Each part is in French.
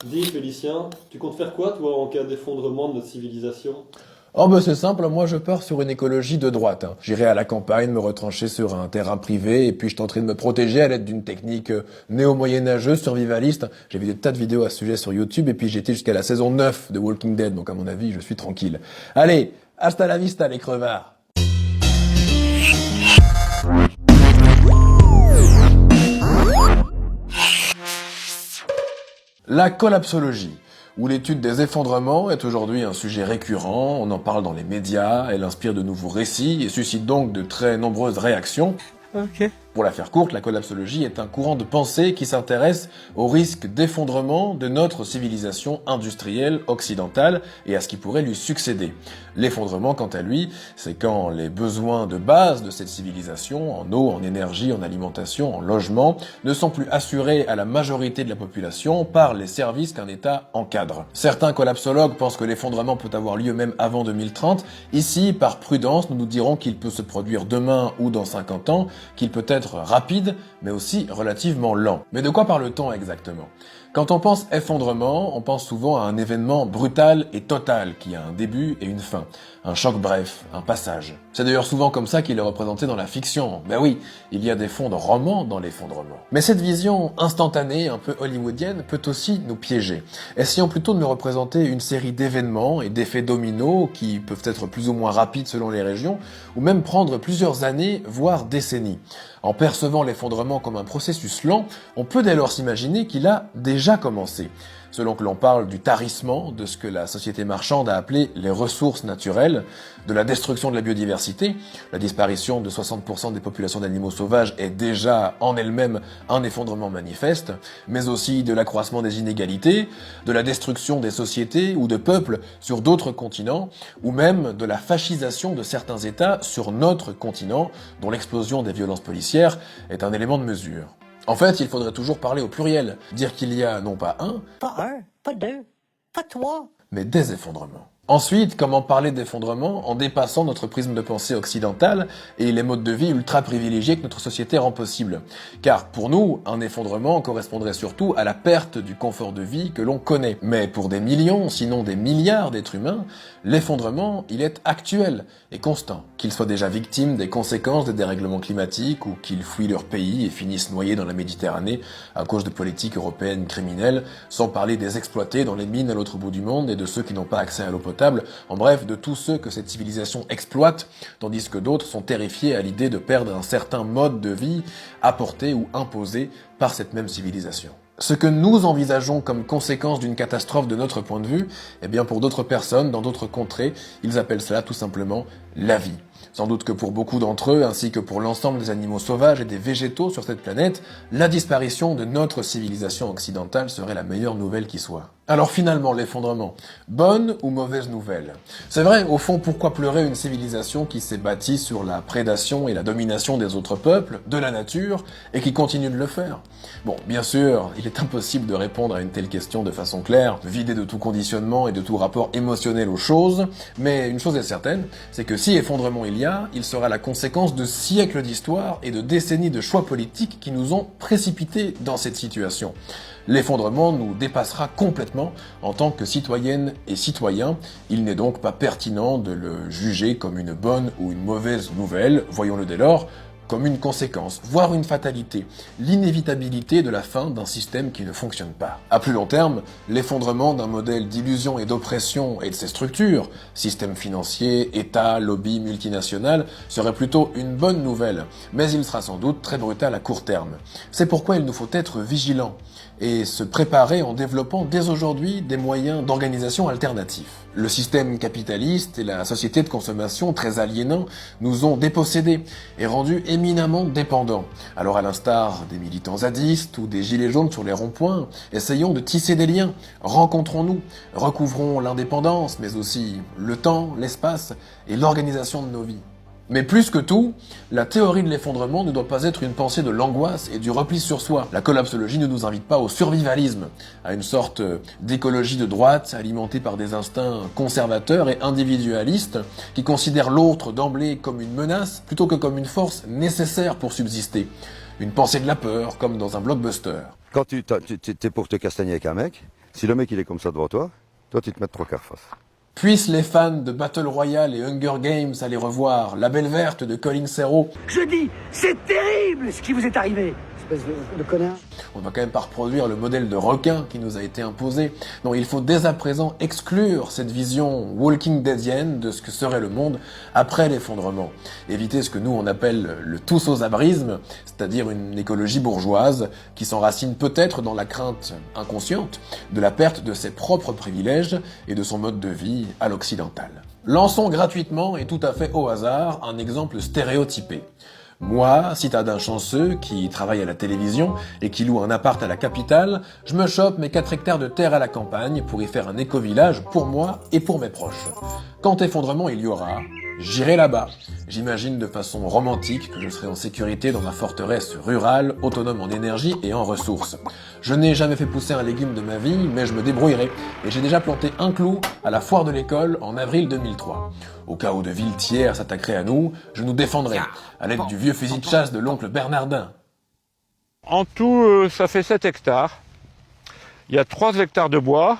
Dis Félicien, tu comptes faire quoi toi en cas d'effondrement de notre civilisation? Oh bah c'est simple, moi je pars sur une écologie de droite. J'irai à la campagne, me retrancher sur un terrain privé, et puis je tenterai de me protéger à l'aide d'une technique néo-moyenâgeuse, survivaliste. J'ai vu des tas de vidéos à ce sujet sur YouTube, et puis j'ai été jusqu'à la saison 9 de Walking Dead, donc à mon avis je suis tranquille. Allez, hasta la vista les crevards. La collapsologie, où l'étude des effondrements est aujourd'hui un sujet récurrent, on en parle dans les médias, elle inspire de nouveaux récits et suscite donc de très nombreuses réactions. Ok. Pour la faire courte, la collapsologie est un courant de pensée qui s'intéresse au risque d'effondrement de notre civilisation industrielle occidentale et à ce qui pourrait lui succéder. L'effondrement, quant à lui, c'est quand les besoins de base de cette civilisation, en eau, en énergie, en alimentation, en logement, ne sont plus assurés à la majorité de la population par les services qu'un État encadre. Certains collapsologues pensent que l'effondrement peut avoir lieu même avant 2030. Ici, par prudence, nous nous dirons qu'il peut se produire demain ou dans 50 ans, qu'il peut être rapide, mais aussi relativement lent. Mais de quoi parle-t-on exactement ? Quand on pense effondrement, on pense souvent à un événement brutal et total qui a un début et une fin. Un choc bref, un passage. C'est d'ailleurs souvent comme ça qu'il est représenté dans la fiction. Ben oui, il y a des fonds de romans dans l'effondrement. Mais cette vision instantanée, un peu hollywoodienne, peut aussi nous piéger. Essayons plutôt de nous représenter une série d'événements et d'effets dominos qui peuvent être plus ou moins rapides selon les régions, ou même prendre plusieurs années, voire décennies. En percevant l'effondrement comme un processus lent, on peut dès lors s'imaginer qu'il a déjà commencé. Selon que l'on parle du tarissement, de ce que la société marchande a appelé les ressources naturelles, de la destruction de la biodiversité, la disparition de 60% des populations d'animaux sauvages est déjà en elle-même un effondrement manifeste, mais aussi de l'accroissement des inégalités, de la destruction des sociétés ou de peuples sur d'autres continents, ou même de la fascisation de certains États sur notre continent, dont l'explosion des violences policières est un élément de mesure. En fait, il faudrait toujours parler au pluriel, dire qu'il y a non pas un, Pas un, pas deux, pas trois. mais des effondrements. Ensuite, comment parler d'effondrement en dépassant notre prisme de pensée occidental et les modes de vie ultra privilégiés que notre société rend possible ? Car pour nous, un effondrement correspondrait surtout à la perte du confort de vie que l'on connaît. Mais pour des millions, sinon des milliards d'êtres humains, l'effondrement, il est actuel et constant. Qu'ils soient déjà victimes des conséquences des dérèglements climatiques ou qu'ils fuient leur pays et finissent noyés dans la Méditerranée à cause de politiques européennes criminelles, sans parler des exploités dans les mines à l'autre bout du monde et de ceux qui n'ont pas accès à l'eau potable, en bref, de tous ceux que cette civilisation exploite, tandis que d'autres sont terrifiés à l'idée de perdre un certain mode de vie apporté ou imposé par cette même civilisation. Ce que nous envisageons comme conséquence d'une catastrophe de notre point de vue, eh bien pour d'autres personnes, dans d'autres contrées, ils appellent cela tout simplement la vie. Sans doute que pour beaucoup d'entre eux, ainsi que pour l'ensemble des animaux sauvages et des végétaux sur cette planète, la disparition de notre civilisation occidentale serait la meilleure nouvelle qui soit. Alors finalement, l'effondrement, bonne ou mauvaise nouvelle ? C'est vrai, au fond, pourquoi pleurer une civilisation qui s'est bâtie sur la prédation et la domination des autres peuples, de la nature, et qui continue de le faire ? Bon, bien sûr, il est impossible de répondre à une telle question de façon claire, vidée de tout conditionnement et de tout rapport émotionnel aux choses, mais une chose est certaine, c'est que si effondrement il y a, il sera la conséquence de siècles d'histoire et de décennies de choix politiques qui nous ont précipités dans cette situation. L'effondrement nous dépassera complètement en tant que citoyennes et citoyens. Il n'est donc pas pertinent de le juger comme une bonne ou une mauvaise nouvelle, voyons-le dès lors, comme une conséquence, voire une fatalité, l'inévitabilité de la fin d'un système qui ne fonctionne pas. À plus long terme, l'effondrement d'un modèle d'illusion et d'oppression et de ses structures, système financier, État, lobby, multinational, serait plutôt une bonne nouvelle, mais il sera sans doute très brutal à court terme. C'est pourquoi il nous faut être vigilants et se préparer en développant dès aujourd'hui des moyens d'organisation alternatifs. Le système capitaliste et la société de consommation très aliénants nous ont dépossédés et rendus éminemment dépendants. Alors à l'instar des militants zadistes ou des gilets jaunes sur les ronds-points, essayons de tisser des liens, rencontrons-nous, recouvrons l'indépendance, mais aussi le temps, l'espace et l'organisation de nos vies. Mais plus que tout, la théorie de l'effondrement ne doit pas être une pensée de l'angoisse et du repli sur soi. La collapsologie ne nous invite pas au survivalisme, à une sorte d'écologie de droite alimentée par des instincts conservateurs et individualistes qui considèrent l'autre d'emblée comme une menace plutôt que comme une force nécessaire pour subsister. Une pensée de la peur, comme dans un blockbuster. Quand t'es pour te castagner avec un mec, Si le mec il est comme ça devant toi, toi tu te mets 3 quarts face. Puissent les fans de Battle Royale et Hunger Games aller revoir La Belle Verte de Colin Serrault. Je dis, c'est terrible ce qui vous est arrivé. Espèce de connard. On ne va quand même pas reproduire le modèle de requin qui nous a été imposé. Non, il faut dès à présent exclure cette vision Walking Deadienne de ce que serait le monde après l'effondrement. Éviter ce que nous on appelle le tous aux abrisme, c'est-à-dire une écologie bourgeoise qui s'enracine peut-être dans la crainte inconsciente de la perte de ses propres privilèges et de son mode de vie à l'occidental. Lançons gratuitement et tout à fait au hasard un exemple stéréotypé. Moi, citadin chanceux qui travaille à la télévision et qui loue un appart à la capitale, je me chope mes 4 hectares de terre à la campagne pour y faire un éco-village pour moi et pour mes proches. Quand effondrement il y aura, j'irai là-bas. J'imagine de façon romantique que je serai en sécurité dans ma forteresse rurale, autonome en énergie et en ressources. Je n'ai jamais fait pousser un légume de ma vie, mais je me débrouillerai. Et j'ai déjà planté un clou à la foire de l'école en avril 2003. Au cas où de villes tiers s'attaqueraient à nous, je nous défendrai, à l'aide du vieux fusil de chasse de l'oncle Bernardin. En tout, ça fait 7 hectares. Il y a 3 hectares de bois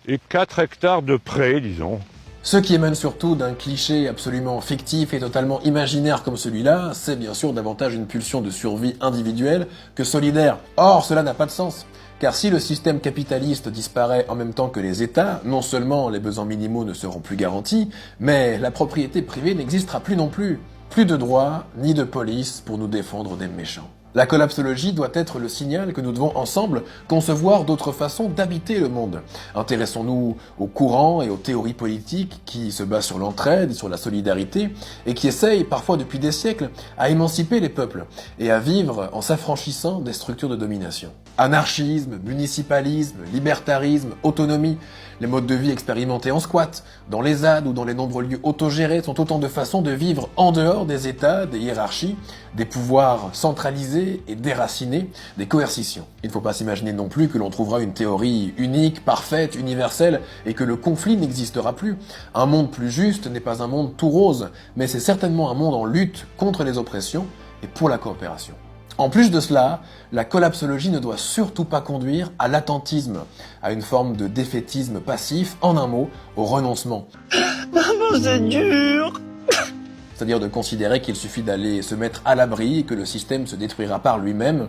et 4 hectares de prés, disons. Ce qui émane surtout d'un cliché absolument fictif et totalement imaginaire comme celui-là, c'est bien sûr davantage une pulsion de survie individuelle que solidaire. Or, cela n'a pas de sens. Car si le système capitaliste disparaît en même temps que les États, non seulement les besoins minimaux ne seront plus garantis, mais la propriété privée n'existera plus non plus. Plus de droits, ni de police pour nous défendre des méchants. La collapsologie doit être le signal que nous devons ensemble concevoir d'autres façons d'habiter le monde. Intéressons-nous aux courants et aux théories politiques qui se basent sur l'entraide et sur la solidarité et qui essayent, parfois depuis des siècles, à émanciper les peuples et à vivre en s'affranchissant des structures de domination. Anarchisme, municipalisme, libertarisme, autonomie, les modes de vie expérimentés en squat, dans les ZAD ou dans les nombreux lieux autogérés sont autant de façons de vivre en dehors des États, des hiérarchies, des pouvoirs centralisés et déracinés, des coercitions. Il ne faut pas s'imaginer non plus que l'on trouvera une théorie unique, parfaite, universelle et que le conflit n'existera plus. Un monde plus juste n'est pas un monde tout rose, mais c'est certainement un monde en lutte contre les oppressions et pour la coopération. En plus de cela, la collapsologie ne doit surtout pas conduire à l'attentisme, à une forme de défaitisme passif, en un mot, au renoncement. Maman, c'est dur. C'est-à-dire de considérer qu'il suffit d'aller se mettre à l'abri et que le système se détruira par lui-même,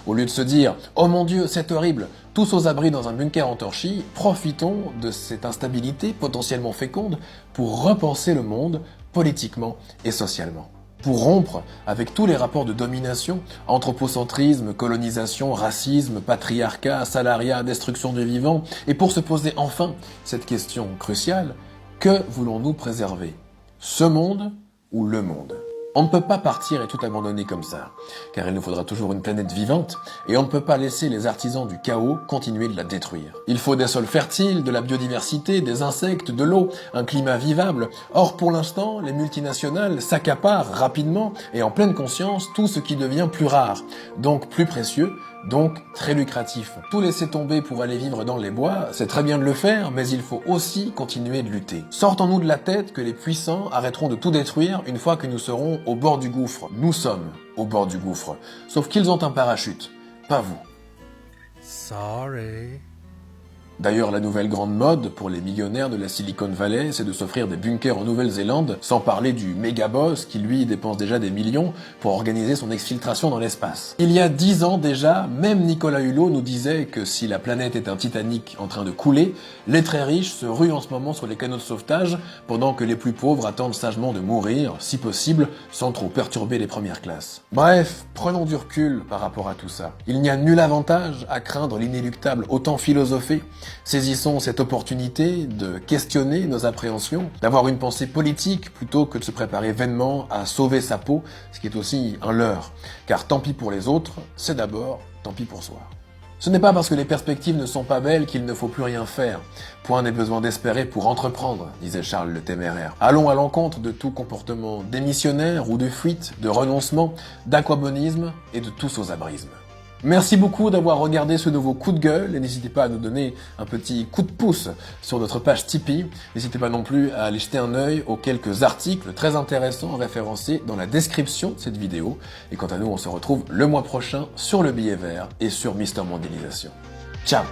au lieu de se dire « Oh mon Dieu, c'est horrible, tous aux abris dans un bunker en torchis, profitons de cette instabilité potentiellement féconde pour repenser le monde politiquement et socialement. » Pour rompre avec tous les rapports de domination, anthropocentrisme, colonisation, racisme, patriarcat, salariat, destruction du vivant, et pour se poser enfin cette question cruciale, que voulons-nous préserver ? Ce monde ou le monde ? On ne peut pas partir et tout abandonner comme ça, car il nous faudra toujours une planète vivante, et on ne peut pas laisser les artisans du chaos continuer de la détruire. Il faut des sols fertiles, de la biodiversité, des insectes, de l'eau, un climat vivable. Or, pour l'instant, les multinationales s'accaparent rapidement et en pleine conscience tout ce qui devient plus rare, donc plus précieux, donc très lucratif. Tout laisser tomber pour aller vivre dans les bois, c'est très bien de le faire, mais il faut aussi continuer de lutter. Sortons-nous de la tête que les puissants arrêteront de tout détruire une fois que nous serons au bord du gouffre. Nous sommes au bord du gouffre. Sauf qu'ils ont un parachute, pas vous. Sorry. D'ailleurs, la nouvelle grande mode pour les millionnaires de la Silicon Valley, c'est de s'offrir des bunkers en Nouvelle-Zélande, sans parler du méga boss qui lui dépense déjà des millions pour organiser son exfiltration dans l'espace. Il y a 10 ans déjà, même Nicolas Hulot nous disait que si la planète est un Titanic en train de couler, les très riches se ruent en ce moment sur les canaux de sauvetage, pendant que les plus pauvres attendent sagement de mourir, si possible, sans trop perturber les premières classes. Bref, prenons du recul par rapport à tout ça. Il n'y a nul avantage à craindre l'inéluctable autant philosophé. Saisissons cette opportunité de questionner nos appréhensions, d'avoir une pensée politique plutôt que de se préparer vainement à sauver sa peau, ce qui est aussi un leurre. Car tant pis pour les autres, c'est d'abord tant pis pour soi. Ce n'est pas parce que les perspectives ne sont pas belles qu'il ne faut plus rien faire. Point n'est besoin d'espérer pour entreprendre, disait Charles le Téméraire. Allons à l'encontre de tout comportement démissionnaire ou de fuite, de renoncement, d'aquabonisme et de tous aux abrismes. Merci beaucoup d'avoir regardé ce nouveau coup de gueule et n'hésitez pas à nous donner un petit coup de pouce sur notre page Tipeee. N'hésitez pas non plus à aller jeter un œil aux quelques articles très intéressants référencés dans la description de cette vidéo. Et quant à nous, on se retrouve le mois prochain sur le billet vert et sur Mister Mondialisation. Ciao!